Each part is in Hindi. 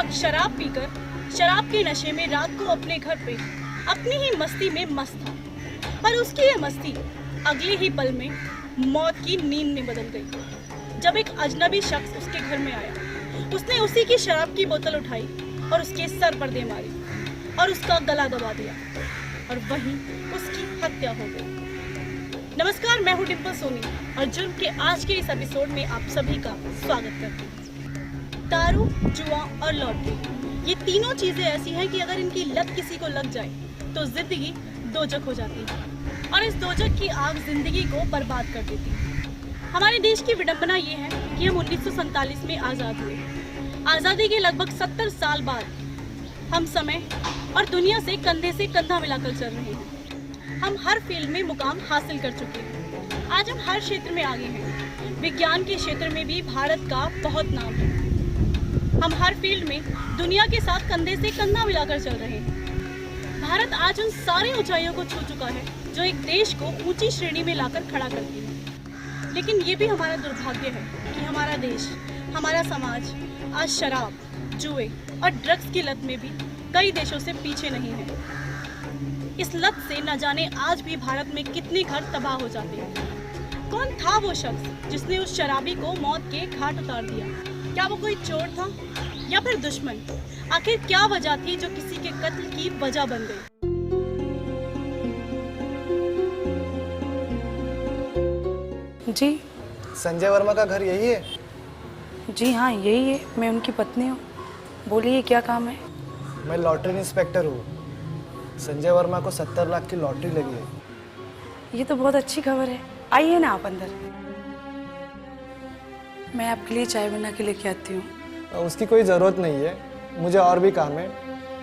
शख्स शराब पीकर शराब के नशे में रात को अपने घर पे अपनी ही मस्ती में मस्त था, पर उसकी ये मस्ती अगले ही पल में मौत की नींद में बदल गई। जब एक अजनबी शख्स उसके घर में आया, उसने उसी की शराब की बोतल उठाई और उसके सर पर दे मारी और उसका गला दबा दिया और वहीं उसकी हत्या हो गई। नमस्कार, मैं हूँ डिम्पल सोनी और जुर्म के आज के इस एपिसोड में आप सभी का स्वागत करती हूँ। दारू, जुआ और लॉटरी, ये तीनों चीजें ऐसी हैं कि अगर इनकी लत किसी को लग जाए तो जिंदगी दोजख हो जाती है और इस दोजख की आग जिंदगी को बर्बाद कर देती है। हमारे देश की विडंबना ये है कि हम 1947 में आज़ाद हुए। आज़ादी के लगभग 70 साल बाद हम समय और दुनिया से कंधा मिलाकर चल रहे हैं। हम हर फील्ड में मुकाम हासिल कर चुके हैं। आज हम हर क्षेत्र में आगे हैं। विज्ञान के क्षेत्र में भी भारत का बहुत नाम है। हम हर फील्ड में दुनिया के साथ कंधे से कंधा मिलाकर चल रहे हैं। भारत आज उन सारी ऊंचाइयों को छू चुका है जो एक देश को ऊंची श्रेणी में लाकर खड़ा करती है। लेकिन ये भी हमारा दुर्भाग्य है कि हमारा देश, हमारा समाज आज शराब, जुए और ड्रग्स की लत में भी कई देशों से पीछे नहीं है। इस लत से न जाने आज भी भारत में कितने घर तबाह हो जाते हैं। कौन था वो शख्स जिसने उस शराबी को मौत के घाट उतार दिया? क्या वो कोई चोर था या फिर दुश्मन? आखिर क्या वजह थी जो किसी के कत्ल की वजह बन गई? जी संजय वर्मा का घर यही है? जी हाँ, यही है। मैं उनकी पत्नी हूँ। बोलिए, क्या काम है? मैं लॉटरी इंस्पेक्टर हूँ। संजय वर्मा को 70 लाख की लॉटरी लगी है। ये तो बहुत अच्छी खबर है। आइए ना आप अंदर, मैं आपके लिए चाय बना के लेके आती हूँ। उसकी कोई ज़रूरत नहीं है, मुझे और भी काम है।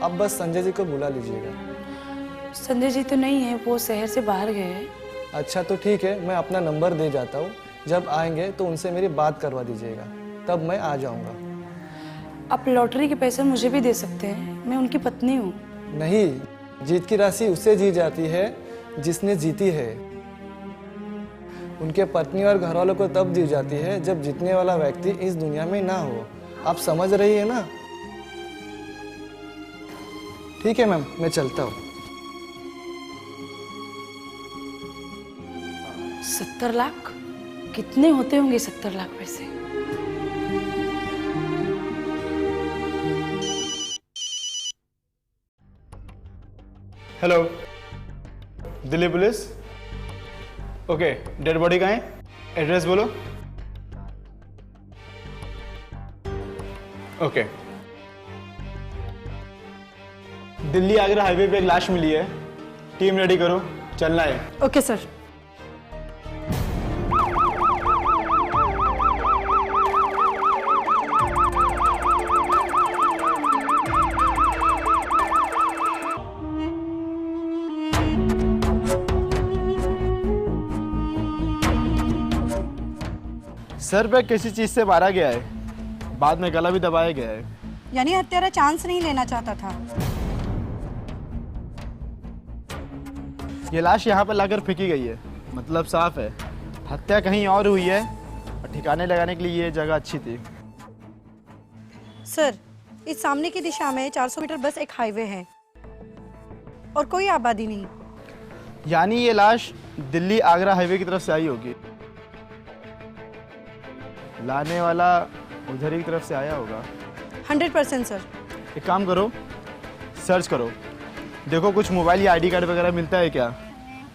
आप बस संजय जी को बुला लीजिएगा। संजय जी तो नहीं है, वो शहर से बाहर गए हैं। अच्छा तो ठीक है, मैं अपना नंबर दे जाता हूँ। जब आएंगे तो उनसे मेरी बात करवा दीजिएगा, तब मैं आ जाऊँगा। आप लॉटरी के पैसे मुझे भी दे सकते हैं, मैं उनकी पत्नी हूँ। नहीं, जीत की राशि उससे जी जाती है जिसने जीती है। उनके पत्नी और घरवालों को तब दी जाती है जब जीतने वाला व्यक्ति इस दुनिया में ना हो। आप समझ रही है ना? ठीक है मैम, मैं चलता हूँ। 70 लाख? कितने होते होंगे 70 लाख पैसे? Hello, Delhi police. Okay, dead body कहाँ है? एड्रेस बोलो। ओके, दिल्ली आगरा हाईवे पे एक लाश मिली है। टीम रेडी करो, चलना है। Okay sir. सर पे किसी चीज से मारा गया है, बाद में गला भी दबाया गया है। यानी हत्यारा चांस नहीं लेना चाहता था। ये लाश यहाँ पर लाकर फेंकी गई है, मतलब साफ है हत्या कहीं और हुई है और ठिकाने लगाने के लिए ये जगह अच्छी थी। सर, इस सामने की दिशा में 400 मीटर बस एक हाईवे है और कोई आबादी नहीं। यानी ये लाश दिल्ली आगरा हाईवे की तरफ से आई होगी। लाने वाला उधर ही की तरफ से आया होगा। 100% सर। एक काम करो, सर्च करो, देखो कुछ मोबाइल या आईडी कार्ड वगैरह मिलता है क्या।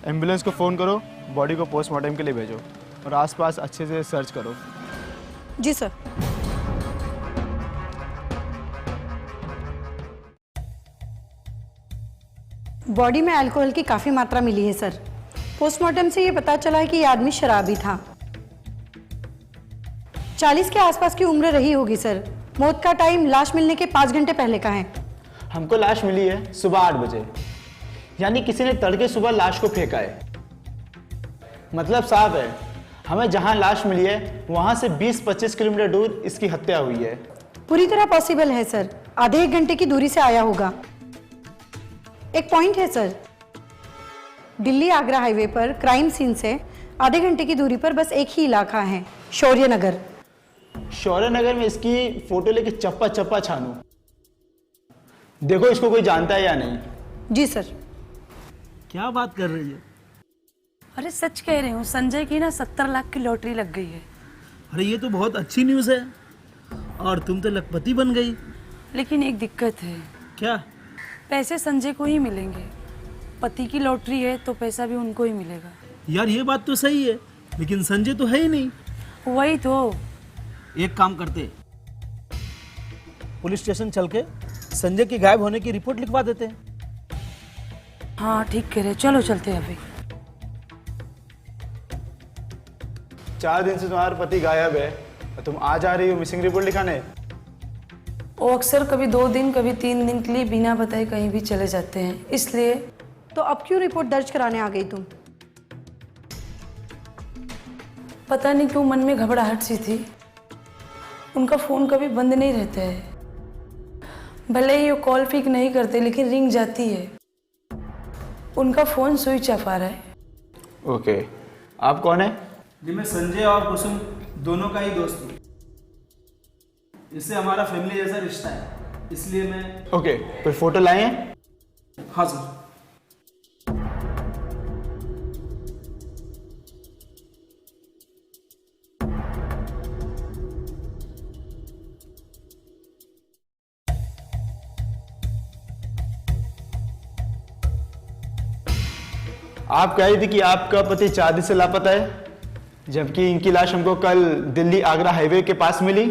एम्बुलेंस को फ़ोन करो, बॉडी को पोस्टमार्टम के लिए भेजो और आसपास अच्छे से सर्च करो। जी सर। बॉडी में अल्कोहल की काफ़ी मात्रा मिली है सर। पोस्टमार्टम से ये पता चला है कि ये आदमी शराबी था। 40 के आसपास की उम्र रही होगी सर। मौत का टाइम लाश मिलने के 5 घंटे पहले का है। हमको लाश मिली है सुबह 8 बजे, यानी किसी ने तड़के सुबह लाश को फेंका है। मतलब साफ है, हमें जहां लाश मिली है वहां से 20-25 किलोमीटर दूर इसकी हत्या हुई है। पूरी तरह पॉसिबल है सर, आधे 1 घंटे की दूरी से आया होगा। एक पॉइंट है सर, दिल्ली आगरा हाईवे पर क्राइम सीन से आधे घंटे की दूरी पर बस एक ही इलाका है, शौर्य नगर। शौर्य नगर में इसकी फोटो लेके चप्पा चप्पा छानू, देखो इसको कोई जानता है या नहीं। जी सर। क्या बात कर रही है? अरे सच कह रही हूँ, संजय की ना 70 लाख की लॉटरी लग गई है। अरे ये तो बहुत अच्छी न्यूज़ है, और तुम तो लखपति बन गई। लेकिन एक दिक्कत है, क्या? पैसे संजय को ही मिलेंगे। पति की लॉटरी है तो पैसा भी उनको ही मिलेगा। यार ये बात तो सही है, लेकिन संजय तो है ही नहीं। वही तो। एक काम करते, पुलिस स्टेशन चल के संजय के गायब होने की रिपोर्ट लिखवा देते हैं। हाँ ठीक कह रहे, चलो चलते हैं अभी। 4 दिन से तुम्हारा पति गायब है और तुम आ जा रही हो मिसिंग रिपोर्ट लिखाने। वो अक्सर कभी 2 दिन कभी 3 दिन के लिए बिना बताए कहीं भी चले जाते हैं, इसलिए। तो अब क्यों रिपोर्ट दर्ज कराने आ गई तुम? पता नहीं क्यों मन में घबराहट सी थी। उनका फ़ोन कभी बंद नहीं रहता है, भले ही वो कॉल पिक नहीं करते लेकिन रिंग जाती है। उनका फ़ोन स्विच ऑफ आ रहा है। ओके, आप कौन है? जी मैं संजय और कुसुम दोनों का ही दोस्त हूँ। इससे हमारा फैमिली जैसा रिश्ता है, इसलिए मैं। ओके, कोई फोटो लाए हैं? हाँ सर। आप कह रही थी कि आपका पति 4 दिन से लापता है, जबकि इनकी लाश हमको कल दिल्ली आगरा हाईवे के पास मिली।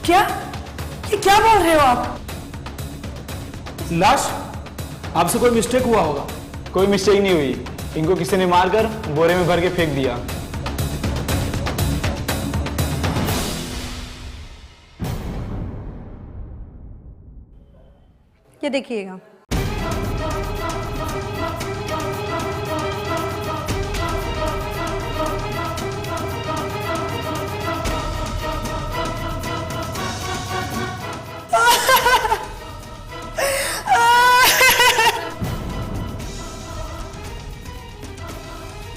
क्या? ये क्या बोल रहे हो आप? लाश? आपसे कोई मिस्टेक हुआ होगा। कोई मिस्टेक नहीं हुई, इनको किसी ने मारकर बोरे में भर के फेंक दिया। ये देखिएगा।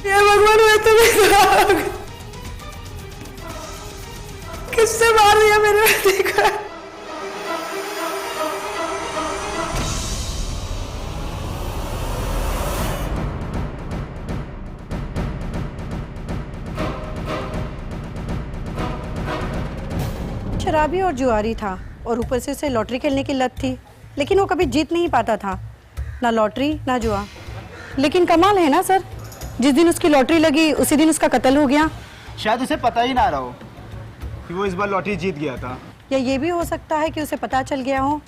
ये भगवान, मैं तुम्हें किससे मार दिया मेरे बेटे को? शराबी और जुआरी था और ऊपर से उसे लॉटरी खेलने की लत थी, लेकिन वो कभी जीत नहीं पाता था, ना लॉटरी ना जुआ। लेकिन कमाल है ना सर, जिस दिन उसकी लॉटरी लगी उसी दिन उसका कत्ल हो गया। शायद उसे पता ही ना रहा हो कि वो इस बार लॉटरी जीत गया था। या ये भी हो सकता है कि उसे पता चल गया हो,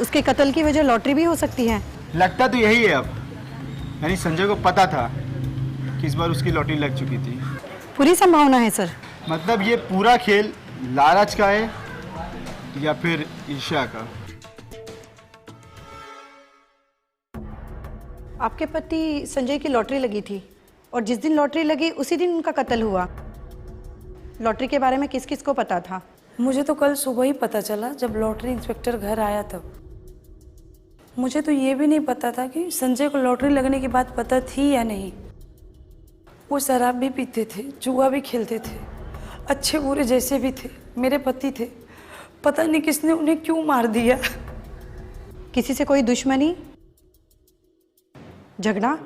उसके कत्ल की वजह लॉटरी भी हो सकती है। लगता तो यही है अब, यानी संजय को पता था कि इस बार उसकी लॉटरी लग चुकी थी। पूरी संभावना है सर। मतलब ये पूरा खेल लालच का है या फिर ईर्ष्या का? आपके पति संजय की लॉटरी लगी थी और जिस दिन लॉटरी लगी उसी दिन उनका कत्ल हुआ। लॉटरी के बारे में किस किस को पता था? मुझे तो कल सुबह ही पता चला जब लॉटरी इंस्पेक्टर घर आया तब। मुझे तो ये भी नहीं पता था कि संजय को लॉटरी लगने की बात पता थी या नहीं। वो शराब भी पीते थे, जुआ भी खेलते थे, अच्छे बुरे जैसे भी थे, मेरे पति थे। पता नहीं किसने उन्हें क्यों मार दिया। किसी से कोई दुश्मनी, झगड़ा?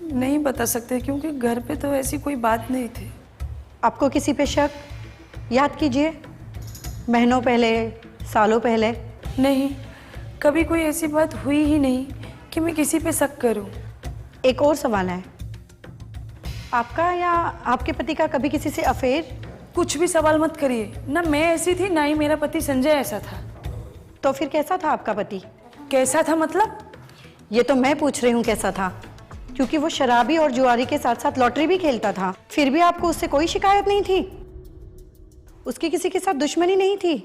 नहीं बता सकते क्योंकि घर पे तो ऐसी कोई बात नहीं थी। आपको किसी पे शक? याद कीजिए, महीनों पहले, सालों पहले। नहीं, कभी कोई ऐसी बात हुई ही नहीं कि मैं किसी पे शक करूं। एक और सवाल है, आपका या आपके पति का कभी किसी से अफेयर? कुछ भी सवाल मत करिए, ना मैं ऐसी थी ना ही मेरा पति संजय ऐसा था। तो फिर कैसा था आपका पति? कैसा था मतलब? ये तो मैं पूछ रही हूँ कैसा था, क्योंकि वो शराबी और जुआरी के साथ साथ लॉटरी भी खेलता था, फिर भी आपको उससे कोई शिकायत नहीं थी? उसकी किसी के साथ दुश्मनी नहीं थी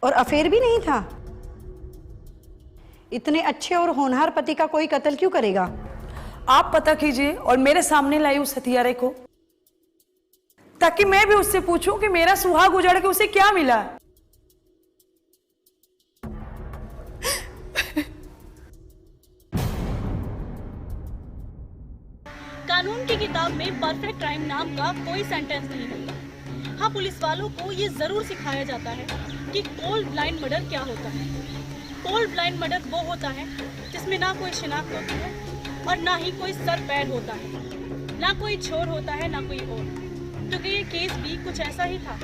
और अफेयर भी नहीं था? इतने अच्छे और होनहार पति का कोई कत्ल क्यों करेगा? आप पता कीजिए और मेरे सामने लाई उस हथियारे को, ताकि मैं भी उससे पूछूं कि मेरा सुहाग उजाड़ के उसे क्या मिला। कानून की किताब में परफेक्ट क्राइम नाम का कोई सेंटेंस नहीं मिलता। हाँ, पुलिस वालों को ये जरूर सिखाया जाता है कि कोल्ड ब्लाइंड मर्डर क्या होता है। कोल्ड ब्लाइंड मर्डर वो होता है जिसमें ना कोई शिनाख्त होती है और ना ही कोई सर पैर होता है, ना कोई छोर होता है ना कोई और। तो ये केस भी कुछ ऐसा ही था।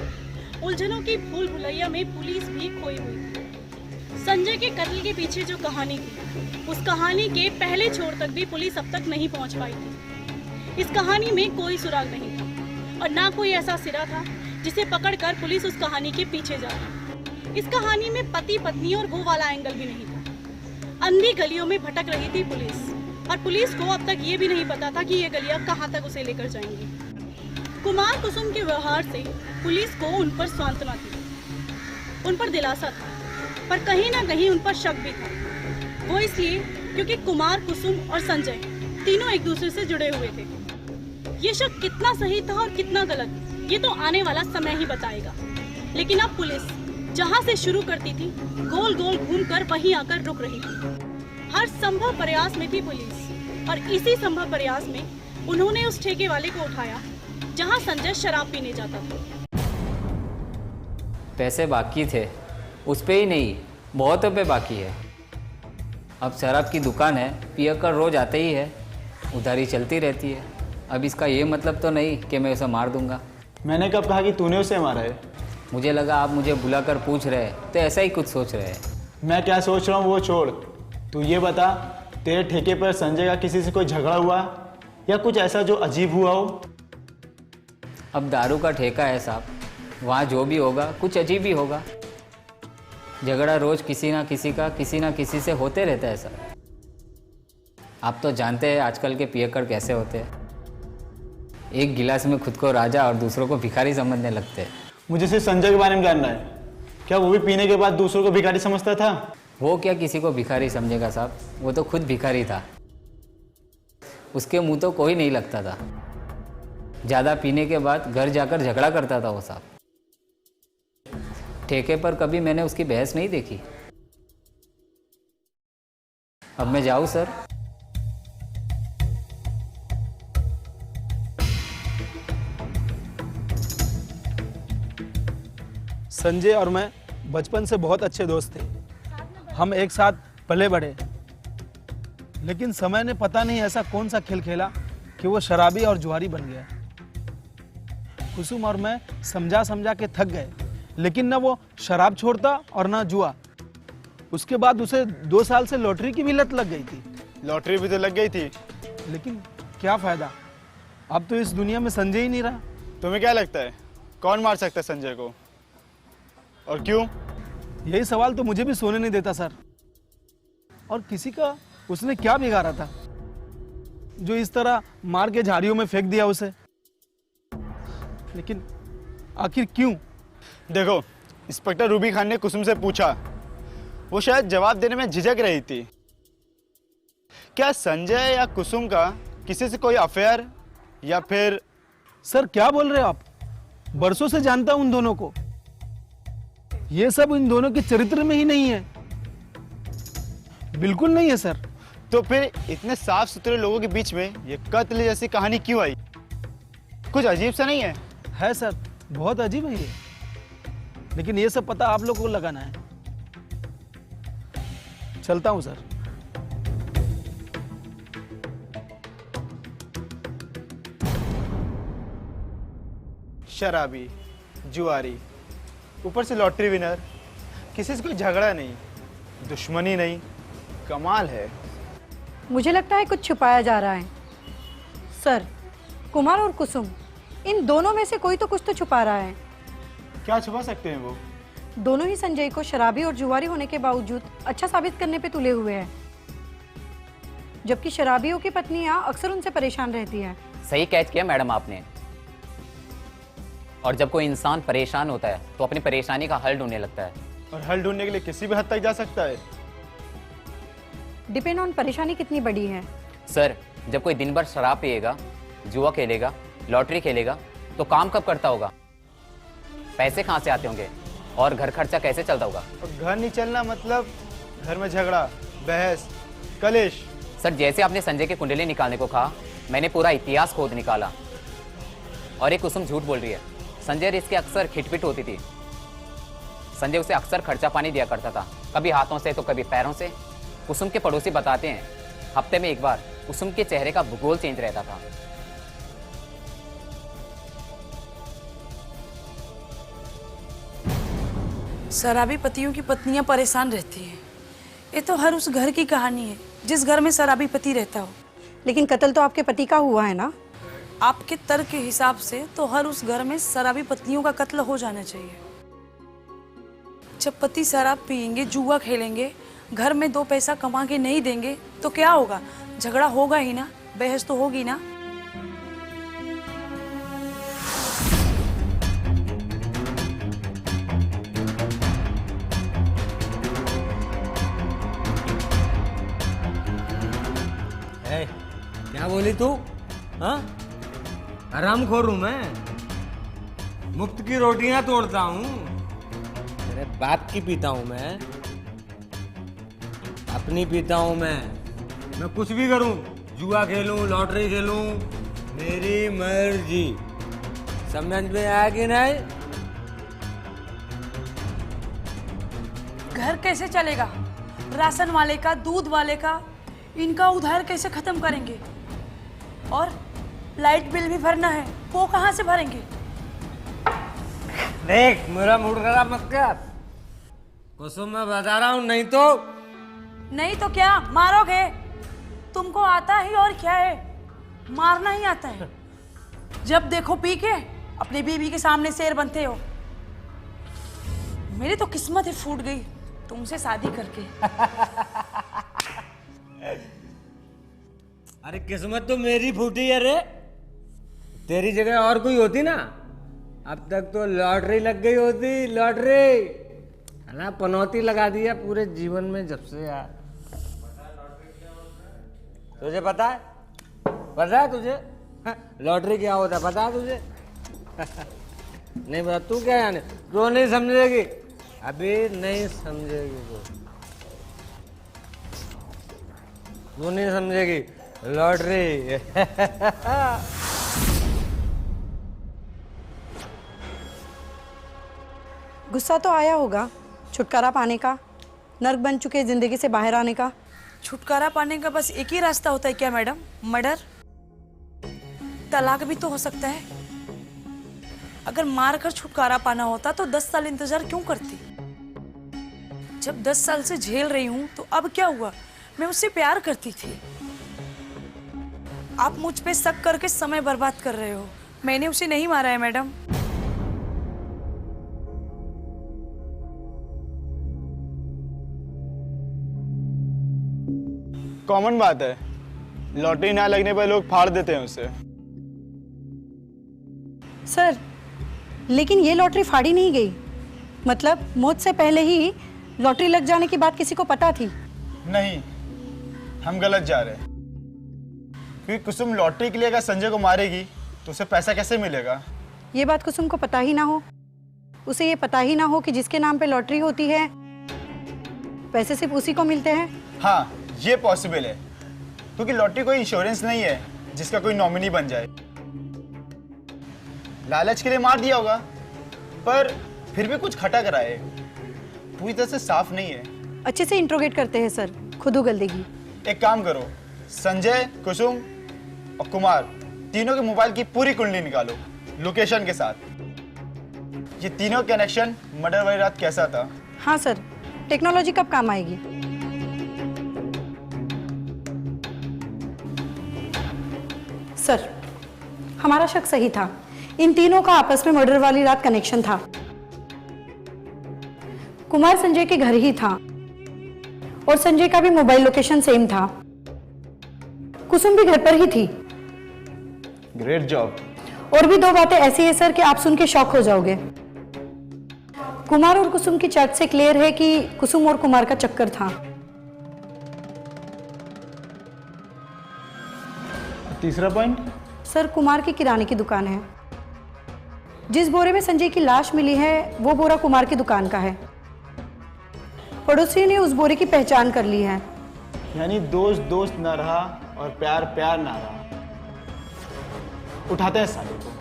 उलझनों की भूल भुलैया में पुलिस भी खोई हुई थी। संजय के कत्ल के पीछे जो कहानी थी, उस कहानी के पहले छोर तक भी पुलिस अब तक नहीं पहुंच पाई थी। इस कहानी में कोई सुराग नहीं था और ना कोई ऐसा सिरा था जिसे पकड़कर पुलिस उस कहानी के पीछे जाती। इस कहानी में पति पत्नी और वो वाला एंगल भी नहीं था। अंधी गलियों में भटक रही थी पुलिस, और पुलिस को अब तक ये भी नहीं पता था कि ये गलियां कहाँ तक उसे लेकर जाएंगी। कुमार कुसुम के व्यवहार से पुलिस को उन पर सांत्वना थी, उन पर दिलासा था, पर कहीं ना कहीं उन पर शक भी था। वो इसलिए क्योंकि कुमार, कुसुम और संजय तीनों एक दूसरे से जुड़े हुए थे। ये शक कितना सही था और कितना गलत, ये तो आने वाला समय ही बताएगा। लेकिन अब पुलिस जहाँ से शुरू करती थी, गोल गोल घूमकर वहीं आकर रुक रही थी। हर संभव प्रयास में थी पुलिस, और इसी संभव प्रयास में उन्होंने उस ठेके वाले को उठाया जहाँ संजय शराब पीने जाता था। पैसे बाकी थे, उस पे ही नहीं, बहुतों पे बाकी है। अब शराब की दुकान है, पियकर रोज आते ही है, उधारी चलती रहती है। अब इसका ये मतलब तो नहीं कि मैं उसे मार दूंगा। मैंने कब कहा कि तूने उसे मारा है? मुझे लगा आप मुझे बुलाकर पूछ रहे हैं, तो ऐसा ही कुछ सोच रहे हैं। मैं क्या सोच रहा हूँ वो छोड़, तू ये बता, तेरे ठेके पर संजय का किसी से कोई झगड़ा हुआ या कुछ ऐसा जो अजीब हुआ हो? अब दारू का ठेका है साहब, वहाँ जो भी होगा कुछ अजीब ही होगा। झगड़ा रोज किसी ना किसी से होते रहता है सर। आप तो जानते हैं आजकल के पियकर कैसे होते हैं, एक गिलास में खुद को राजा और दूसरों को भिखारी समझने लगते हैं। मुझे सिर्फ संजय के बारे में जानना है, क्या वो भी पीने के बाद दूसरों को भिखारी समझता था? वो क्या किसी को भिखारी समझेगा साहब, वो तो खुद भिखारी था। उसके मुंह तो कोई नहीं लगता था। ज़्यादा पीने के बाद घर जाकर झगड़ा करता था वो साहब। ठेके पर कभी मैंने उसकी बहस नहीं देखी। अब मैं जाऊँ सर? संजय और मैं बचपन से बहुत अच्छे दोस्त थे। हम एक साथ पले बढ़े, लेकिन समय ने पता नहीं ऐसा कौन सा खेल खेला कि वो शराबी और जुआरी बन गया। कुसुम और मैं समझा समझा के थक गए, लेकिन ना वो शराब छोड़ता और ना जुआ। उसके बाद उसे 2 साल से लॉटरी की भी लत लग गई थी। लॉटरी भी तो लग गई थी, लेकिन क्या फायदा, अब तो इस दुनिया में संजय ही नहीं रहा। तुम्हें क्या लगता है कौन मार सकता है संजय को, और क्यों? यही सवाल तो मुझे भी सोने नहीं देता सर। और किसी का उसने क्या बिगाड़ा था जो इस तरह मार के झाड़ियों में फेंक दिया उसे? लेकिन आखिर क्यों? देखो, इंस्पेक्टर रूबी खान ने कुसुम से पूछा, वो शायद जवाब देने में झिझक रही थी। क्या संजय या कुसुम का किसी से कोई अफेयर या फिर? सर क्या बोल रहे हो आप? बरसों से जानता हूं उन दोनों को। ये सब इन दोनों के चरित्र में ही नहीं है, बिल्कुल नहीं है सर। तो फिर इतने साफ सुथरे लोगों के बीच में ये कत्ल जैसी कहानी क्यों आई? कुछ अजीब सा नहीं है? है सर, बहुत अजीब है ये, लेकिन ये सब पता आप लोगों को लगाना है। चलता हूं सर। शराबी, जुआरी, ऊपर से लॉटरी विनर, किसी से कोई झगड़ा नहीं, दुश्मनी नहीं, कमाल है। मुझे लगता है कुछ छुपाया जा रहा है सर। कुमार और कुसुम, इन दोनों में से कोई तो कुछ तो छुपा रहा है। क्या छुपा सकते हैं वो? दोनों ही संजय को शराबी और जुआरी होने के बावजूद अच्छा साबित करने पे तुले हुए हैं, जबकि शराबियों की पत्नियां अक्सर उनसे परेशान रहती हैं। सही कैच किया मैडम आपने। और जब कोई इंसान परेशान होता है तो अपनी परेशानी का हल ढूंढने लगता है। और हल ढूंढने के लिए किसी भी हद तक जा सकता है। डिपेंड ऑन परेशानी कितनी बड़ी है। सर, जब कोई दिन भर शराब पिएगा, जुआ खेलेगा, लॉटरी खेलेगा, तो काम कब करता होगा? पैसे कहाँ से आते होंगे और घर खर्चा कैसे चलता होगा? और घर नहीं चलना मतलब घर में झगड़ा, बहस, कलेश। सर, जैसे आपने संजय के कुंडली निकालने को कहा, मैंने पूरा इतिहास खोद निकाला। और ये कुसुम झूठ बोल रही है। संजय और इसकी अक्सर खिटपिट होती थी। संजय उसे अक्सर खर्चा पानी दिया करता था, कभी हाथों से तो कभी पैरों से। कुसुम के पड़ोसी बताते हैं हफ्ते में एक बार कुसुम के चेहरे का भूगोल चेंज रहता था। शराबी पतियों की पत्नियां परेशान रहती हैं। ये तो हर उस घर की कहानी है जिस घर में शराबी पति रहता हो। लेकिन कत्ल तो आपके पति का हुआ है ना? आपके तर्क के हिसाब से तो हर उस घर में शराबी पत्नियों का कत्ल हो जाना चाहिए। जब पति शराब पियेंगे, जुआ खेलेंगे, घर में 2 पैसा कमा के नहीं देंगे तो क्या होगा? झगड़ा होगा ही ना, बहस तो होगी ना। क्या बोली तू? हाँ, हरामखोर हूं मैं, मुफ्त की रोटियां तोड़ता हूं, तेरे बाप की पीता हूं मैं, अपनी पीता हूं मैं कुछ भी करूं, जुआ खेलूं, लॉटरी खेलूं, मेरी मर्जी। समझ में आया कि नहीं? घर कैसे चलेगा? राशन वाले का, दूध वाले का, इनका उधार कैसे खत्म करेंगे? और लाइट बिल भी भरना है, वो कहाँ से भरेंगे? देख, मेरा मूड खराब मत कर। कुसुम मैं बता रहा हूँ, नहीं तो क्या मारोगे? तुमको आता ही और क्या है, मारना ही आता है। जब देखो पी के अपनी बीवी के सामने शेर बनते हो। मेरी तो किस्मत ही फूट गई तुमसे शादी करके। अरे किस्मत तो मेरी फूटी है रे, तेरी जगह और कोई होती ना, अब तक तो लॉटरी लग गई होती, लॉटरी। अला पनौती लगा दिया पूरे जीवन में जब से यार। तुझे पता है? पता है तुझे लॉटरी क्या होता है? पता है तुझे? नहीं पता? तू क्या जाने? तो नहीं समझेगी, अभी नहीं समझेगी तू नहीं समझेगी लॉटरी। गुस्सा तो आया होगा छुटकारा पाने का, नर्क बन चुके जिंदगी से बाहर आने का। छुटकारा पाने का बस एक ही रास्ता होता है क्या मैडम? मर्डर? तलाक भी तो हो सकता है। अगर मार कर छुटकारा पाना होता तो 10 साल इंतजार क्यों करती? जब 10 साल से झेल रही हूं तो अब क्या हुआ? मैं उससे प्यार करती थी। आप मुझ पे शक करके समय बर्बाद कर रहे हो। मैंने उसे नहीं मारा है मैडम। कॉमन बात है, लॉटरी ना लगने पर लोग फाड़ देते हैं उसे। सर, लेकिन ये लॉटरी फाड़ी नहीं गई, मतलब मौत से पहले ही लॉटरी लग जाने की बात किसी को पता थी। नहीं, हम गलत जा रहे हैं। क्योंकि कुसुम लॉटरी के लिए अगर संजय को मारेगी तो उसे पैसा कैसे मिलेगा? ये बात कुसुम को पता ही ना हो, उसे ये पता ही ना हो कि जिसके नाम पे लॉटरी होती है पैसे सिर्फ उसी को मिलते हैं। हाँ, ये पॉसिबल है, क्योंकि लॉटरी कोई इंश्योरेंस नहीं है जिसका कोई नॉमिनी बन जाए। लालच के लिए मार दिया होगा, पर फिर भी कुछ खटक रहा है, पूरी तरह से साफ नहीं है। अच्छे से इंट्रोगेट करते हैं सर, खुद उगल देगी। एक काम करो, संजय, कुसुम और कुमार तीनों के मोबाइल की पूरी कुंडली निकालो लोकेशन के साथ। ये तीनों कनेक्शन मर्डर वाली रात कैसा था? हाँ सर, टेक्नोलॉजी कब काम आएगी? सर, हमारा शक सही था, इन तीनों का आपस में मर्डर वाली रात कनेक्शन था। कुमार संजय के घर ही था और संजय का भी मोबाइल लोकेशन सेम था। कुसुम भी घर पर ही थी। Great job. और भी 2 बातें ऐसी है सर कि आप सुन के शॉक हो जाओगे। कुमार और कुसुम की चर्च से क्लियर है कि कुसुम और कुमार का चक्कर था। तीसरा पॉइंट? सर, कुमार की किराने की दुकान है। जिस बोरे में संजय की लाश मिली है वो बोरा कुमार की दुकान का है। पड़ोसियों ने उस बोरे की पहचान कर ली है। यानी दोस्त दोस्त ना रहा और प्यार प्यार ना रहा। उठाते हैं साले को।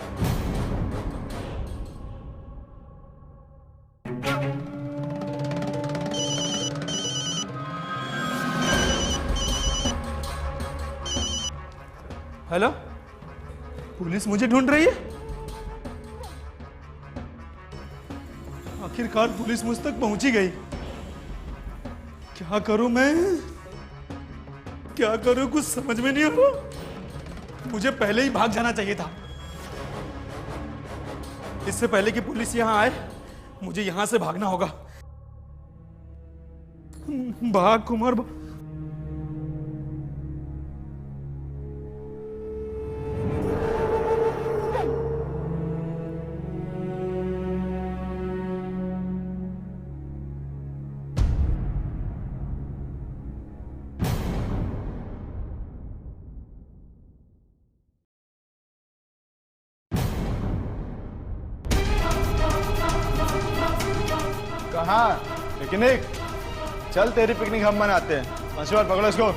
हेलो, पुलिस मुझे ढूंढ रही है? आखिरकार पुलिस मुझ तक पहुंची गई। क्या करूं मैं? क्या करूं, कुछ समझ में नहीं आ रहा। मुझे पहले ही भाग जाना चाहिए था। इससे पहले कि पुलिस यहां आए, मुझे यहां से भागना होगा। भाग कुमार, भाग। कहाँ पिकनिक? चल तेरी पिकनिक हम मनाते हैं। पंचवार पकड़ो इसको।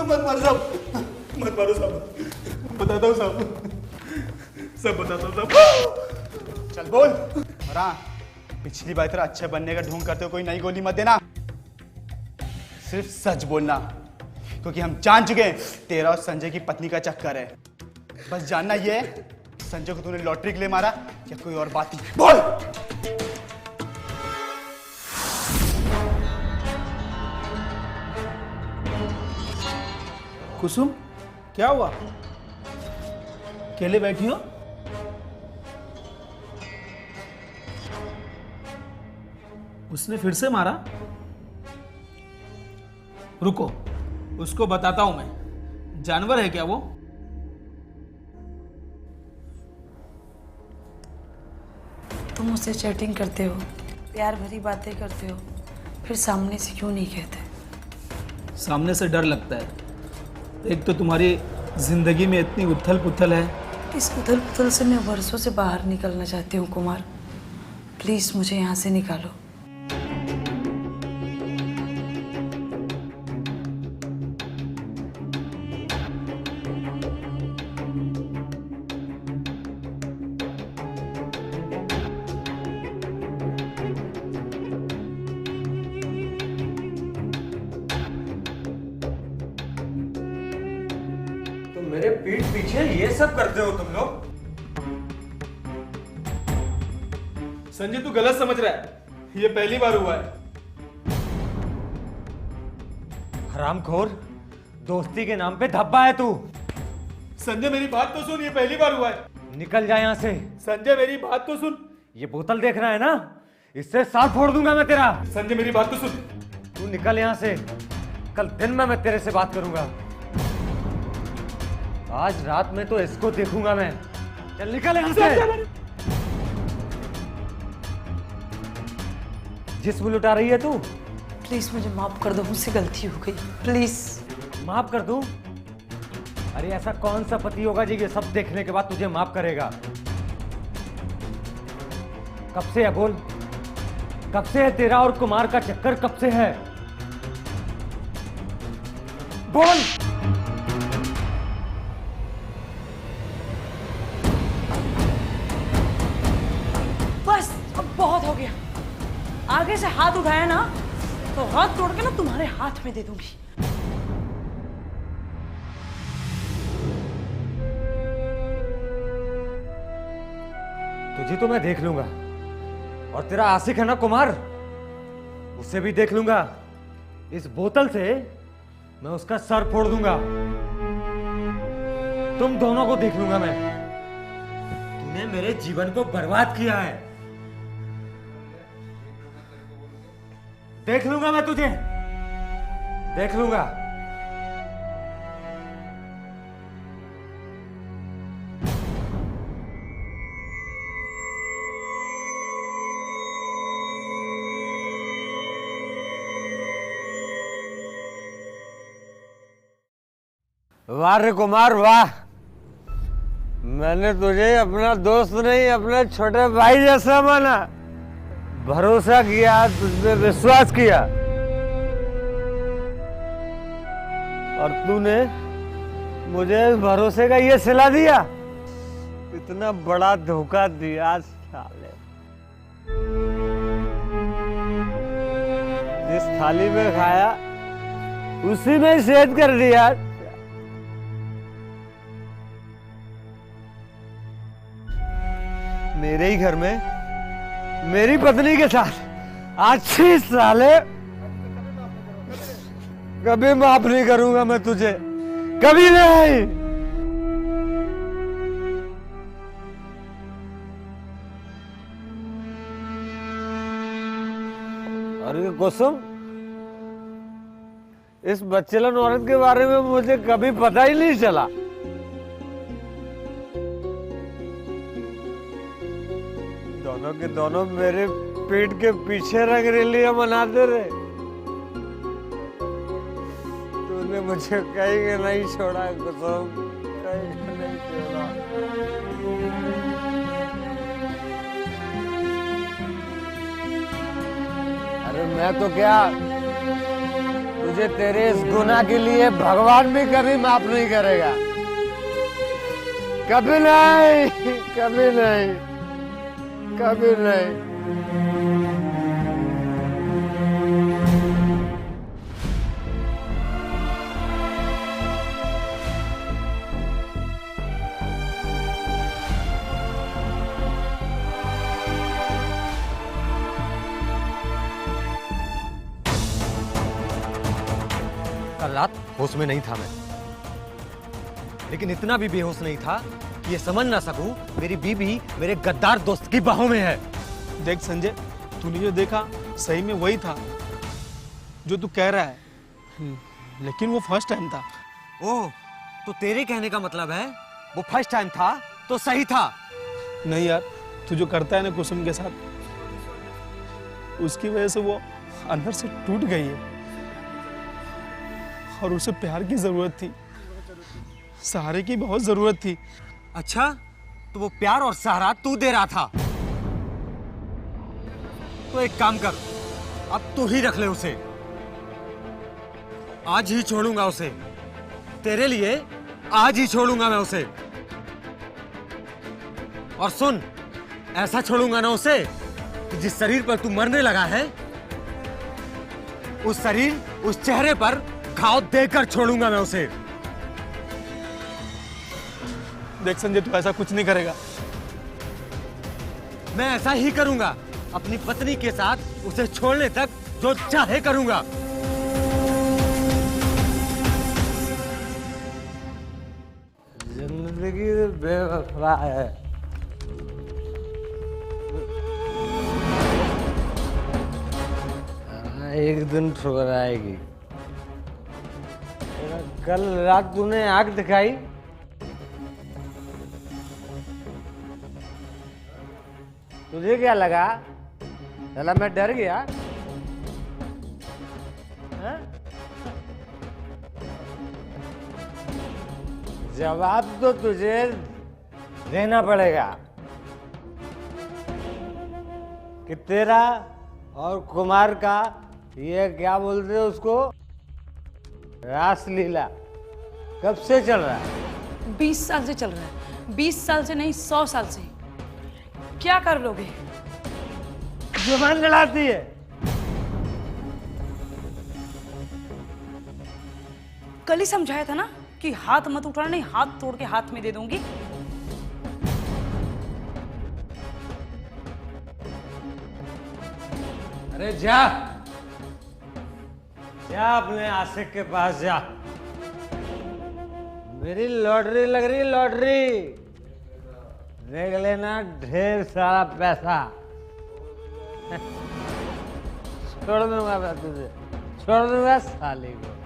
मत मारो साहब, मत मारो साहब, बताता हूँ साहब, सब बताता हूँ साहब। चल बोल। और हाँ, पिछली बार तरह अच्छे बनने का ढोंग करते हो कोई नई गोली मत देना। सिर्फ सच बोलना, क्योंकि हम जान चुके हैं तेरा और संजय की पत्नी का चक्कर है। बस जानना ये है, संजय को तूने लॉटरी के लिए मारा या कोई और बात ही? बोल। कुसुम, क्या हुआ? अकेले बैठी हो? उसने फिर से मारा? रुको, उसको बताता हूं मैं। जानवर है क्या वो? तुम उससे चैटिंग करते हो, प्यार भरी बातें करते हो, फिर सामने से क्यों नहीं कहते? सामने से डर लगता है। एक तो तुम्हारी जिंदगी में इतनी उथल पुथल है। इस उथल पुथल से मैं वर्षों से बाहर निकलना चाहती हूँ कुमार। प्लीज मुझे यहाँ से निकालो। मेरे पीठ पीछे ये सब करते हो तुम लोग? संजय, तू गलत समझ रहा है। ये पहली बार हुआ है। हरामखोर, दोस्ती के नाम पे धब्बा है तू। संजय, मेरी बात तो सुन, ये पहली बार हुआ है। निकल जा यहाँ से। संजय, मेरी बात तो सुन। ये बोतल देख रहा है ना, इससे साल फोड़ दूंगा मैं तेरा। संजय, मेरी बात तो सुन। तू निकल यहाँ से। कल दिन में मैं तेरे से बात करूंगा। आज रात में तो इसको देखूंगा मैं। चल निकल यहाँ से। जिस्म लुटा रही है तू? प्लीज मुझे माफ कर दो, मुझसे गलती हो गई। प्लीज माफ कर दूं? अरे ऐसा कौन सा पति होगा जी ये सब देखने के बाद तुझे माफ करेगा? कब से है बोल? कब से है तेरा और कुमार का चक्कर? कब से है बोल? बस अब बहुत हो गया। आगे से हाथ उठाया ना तो हाथ तोड़ के ना तुम्हारे हाथ में दे दूंगी। तुझे तो मैं देख लूंगा, और तेरा आशिक है ना कुमार, उसे भी देख लूंगा। इस बोतल से मैं उसका सर फोड़ दूंगा। तुम दोनों को देख लूंगा मैं। तूने मेरे जीवन को बर्बाद किया है। देख लूंगा मैं तुझे, देख लूंगा। वाह रे कुमार वाह, मैंने तुझे अपना दोस्त नहीं अपने छोटे भाई जैसा माना, भरोसा किया, तुझ पे विश्वास किया, और तूने मुझे इस भरोसे का ये सिला दिया। इतना बड़ा धोखा दिया साले। जिस थाली में खाया उसी में छेद कर दिया। मेरे ही घर में मेरी पत्नी के साथ अच्छी साले, कभी माफ नहीं करूंगा मैं तुझे, कभी नहीं। और ये कुसुम, इस बच्चेलन औरत के बारे में मुझे कभी पता ही नहीं चला। दोनों के दोनों मेरे पीठ के पीछे रंगरेलियां मनाते रहे। तूने मुझे कहीं के नहीं छोड़ा कुसुम, कहीं के नहीं छोड़ा। अरे मैं तो क्या, तुझे तेरे इस गुनाह के लिए भगवान भी कभी माफ नहीं करेगा, कभी नहीं, कभी नहीं, कभी नहीं। कल रात होश में नहीं था मैं, लेकिन इतना भी बेहोश नहीं था कि ये समझ ना सकूं मेरी बीबी मेरे गद्दार दोस्त की बाहों में है। देख संजय, तूने जो देखा सही में वही था जो तू कह रहा है, लेकिन वो फर्स्ट टाइम था। ओह, तो तेरे कहने का मतलब है वो फर्स्ट टाइम था तो सही था? नहीं यार, तू जो करता है ना कुसुम के साथ, उसकी वजह से वो अंदर से टूट गई है और उसे प्यार की जरूरत थी, सहारे की बहुत जरूरत थी। अच्छा, तो वो प्यार और सहारा तू दे रहा था? तो एक काम कर, अब तू ही रख ले उसे। आज ही छोड़ूंगा उसे, तेरे लिए आज ही छोड़ूंगा मैं उसे। और सुन, ऐसा छोड़ूंगा ना उसे कि जिस शरीर पर तू मरने लगा है, उस शरीर, उस चेहरे पर घाव देकर छोड़ूंगा मैं उसे। देख संजय, तू ऐसा कुछ नहीं करेगा। मैं ऐसा ही करूंगा, अपनी पत्नी के साथ उसे छोड़ने तक जो चाहे करूंगा। जिंदगी बेवफा है। एक दिन ठुकराएगी। कल रात तूने आंख दिखाई, तुझे क्या लगा? चला मैं डर गया? है? जवाब तो तुझे देना पड़ेगा कि तेरा और कुमार का ये क्या बोलते हैं उसको, रासलीला कब से चल रहा है? 20 साल से चल रहा है। 20 साल से नहीं, 100 साल से। क्या कर लोगे? जुबान लड़ाती है। कल ही समझाया था ना कि हाथ मत उठाना, नहीं हाथ तोड़ के हाथ में दे दूंगी। अरे जा जा, अपने आशिक के पास जा। मेरी लॉटरी लग रही है, लॉटरी। देख लेना ढेर सारा पैसा। छोड़ दूंगा मैं तुझे, छोड़ दूंगा साले को।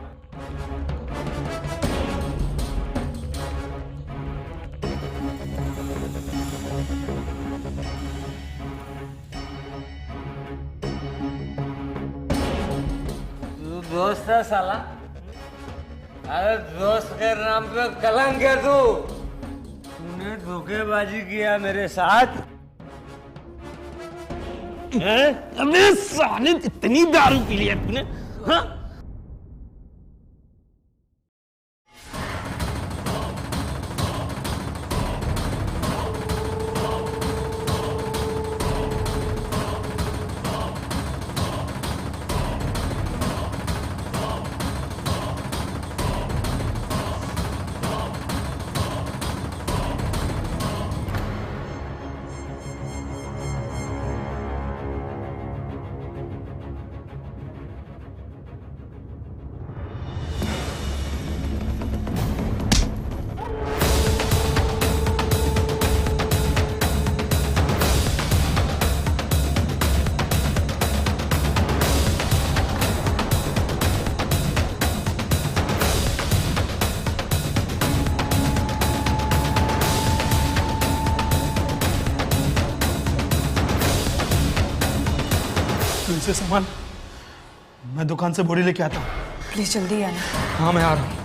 तू दोस्त है साला? अरे दोस्त के नाम पे कलंक है तू। तूने धोखेबाजी किया मेरे साथ। अबे साले इतनी दारू पी ली है तूने, हाँ? से सामान मैं दुकान से बोरी लेके आता हूँ। प्लीज जल्दी आना। हाँ मैं आ रहा हूँ।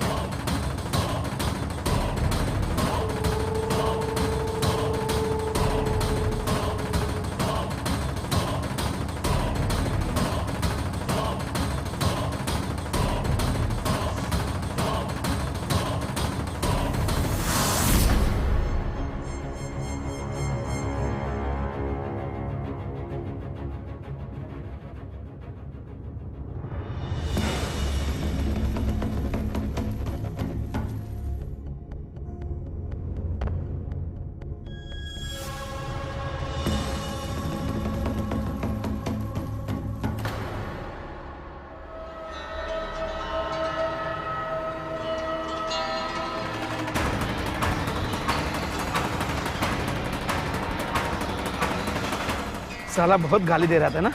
साला बहुत गाली दे रहा था ना,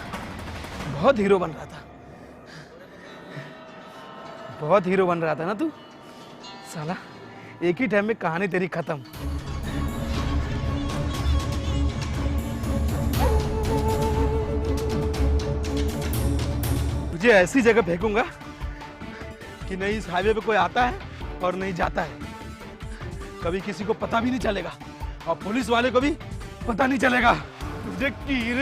बहुत हीरो बन रहा था, बहुत हीरो बन रहा था ना तू। साला एक ही टाइम में कहानी तेरी खत्म। तुझे ऐसी जगह फेंकूंगा कि नहीं इस हाईवे पे कोई आता है और नहीं जाता है, कभी किसी को पता भी नहीं चलेगा और पुलिस वाले को भी पता नहीं चलेगा। तुझे कीर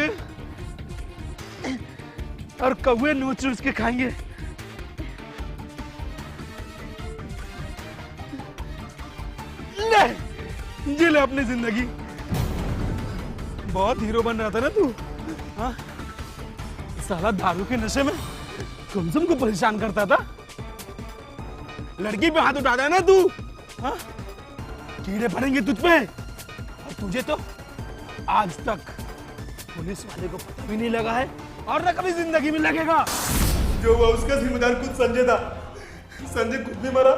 और कौवे नोच नोच के खाएंगे। ले जी ले अपनी जिंदगी। बहुत हीरो बन रहा था ना तू, हाँ? साला दारू के नशे में कुमसुम को परेशान करता था, लड़की पे हाथ उठाता है ना तू, हाँ? कीड़े पड़ेंगे तुझ पे। और तुझे तो आज तक पुलिस वाले को पता भी नहीं लगा है और न कभी जिंदगी में लगेगा। जो हुआ उसका जिम्मेदार खुद संजय था। संजय खुद भी मरा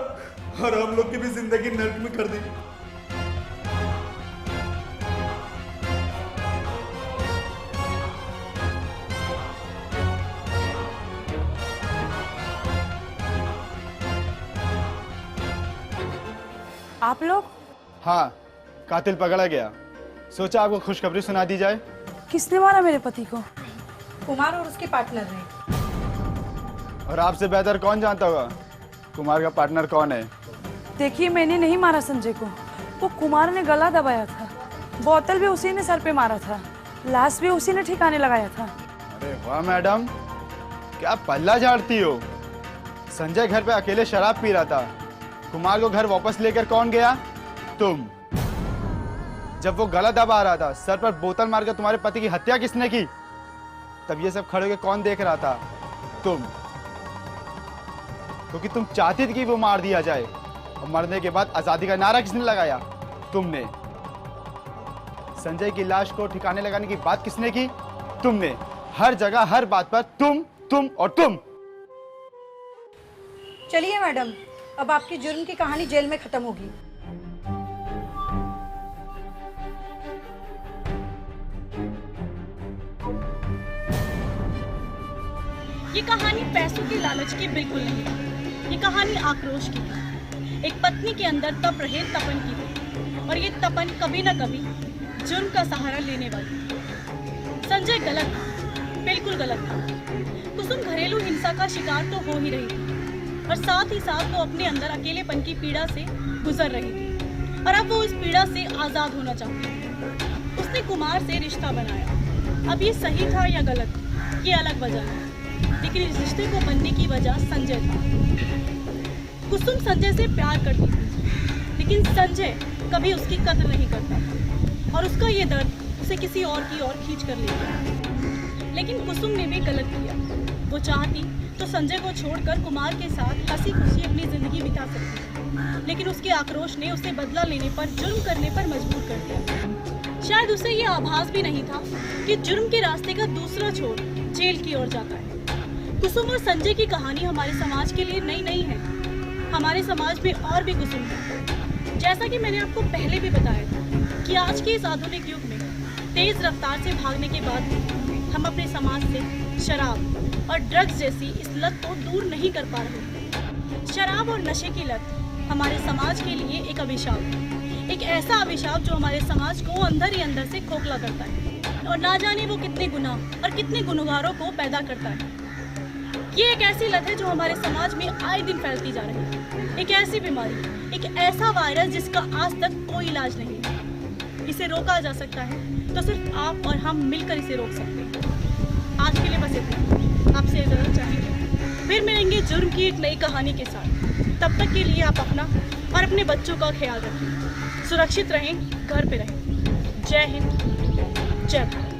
और हम लोग की भी जिंदगी नर्क में कर दी। आप लोग? हाँ, कातिल पकड़ा गया। सोचा आपको खुशखबरी सुना दी जाए। किसने मारा मेरे पति को? कुमार और उसके पार्टनर ने। और आपसे बेहतर कौन जानता होगा कुमार का पार्टनर कौन है? देखिए, मैंने नहीं मारा संजय को, वो कुमार ने गला दबाया था, बोतल भी उसी ने सर पे मारा था, लाश भी उसी ने ठिकाने लगाया था। अरे वाह मैडम, क्या पल्ला झाड़ती हो। संजय घर पे अकेले शराब पी रहा था, कुमार को घर वापस लेकर कौन गया? तुम। जब वो गला दबा रहा था, सर पर बोतल मारकर तुम्हारे पति की हत्या किसने की? तब ये सब खड़े होकर कौन देख रहा था? तुम। क्योंकि तुम चाहती थी कि वो मार दिया जाए, और मरने के बाद आजादी का नारा किसने लगाया? तुमने। संजय की लाश को ठिकाने लगाने की बात किसने की? तुमने। हर जगह हर बात पर तुम और तुम। चलिए मैडम, अब आपकी जुर्म की कहानी जेल में खत्म होगी। ये कहानी पैसों के लालच की बिल्कुल नहीं है। ये कहानी आक्रोश की है। एक पत्नी के अंदर तप रहे तपन की है, और ये तपन कभी न कभी जुर्म का सहारा लेने वाली। संजय गलत था, बिल्कुल गलत था। कुसुम घरेलू हिंसा का शिकार तो हो ही रही थी, और साथ ही साथ वो अपने अंदर अकेलेपन की पीड़ा से गुजर रही थी, और अब वो इस पीड़ा से आज़ाद होना चाहती है। उसने कुमार से रिश्ता बनाया। अब ये सही था या गलत, ये अलग वजह है, लेकिन इस रिश्ते को बनने की वजह संजय था। कुसुम संजय से प्यार करती थी, लेकिन संजय कभी उसकी कदर नहीं करता था, और उसका ये दर्द उसे किसी और की ओर खींच कर ले गया। लेकिन कुसुम ने भी गलत किया। वो चाहती तो संजय को छोड़कर कुमार के साथ हंसी खुशी अपनी जिंदगी बिता सकती, लेकिन उसके आक्रोश ने उसे बदला लेने पर, जुर्म करने पर मजबूर कर दिया। शायद उसे ये आभास भी नहीं था कि जुर्म के रास्ते का दूसरा छोर जेल की ओर जाता है। कुसुम और संजय की कहानी हमारे समाज के लिए नई नहीं है। हमारे समाज में और भी कुसुम है। जैसा कि मैंने आपको पहले भी बताया था कि आज के इस आधुनिक युग में तेज रफ्तार से भागने के बाद भी हम अपने समाज से शराब और ड्रग्स जैसी इस लत को दूर नहीं कर पा रहे। शराब और नशे की लत हमारे समाज के लिए एक अभिशाप है, एक ऐसा अभिशाप जो हमारे समाज को अंदर ही अंदर से खोखला करता है, और ना जाने वो कितने गुनाह और कितने गुनहगारों को पैदा करता है। ये एक ऐसी लत है जो हमारे समाज में आए दिन फैलती जा रही है। एक ऐसी बीमारी, एक ऐसा वायरस जिसका आज तक कोई इलाज नहीं है। इसे रोका जा सकता है तो सिर्फ आप और हम मिलकर इसे रोक सकते हैं। आज के लिए बस इतना। आपसे इजाजत चाहेंगे, फिर मिलेंगे जुर्म की एक नई कहानी के साथ। तब तक के लिए आप अपना और अपने बच्चों का ख्याल रखें। सुरक्षित रहें, घर पे रहें। जय हिंद, जय भारत।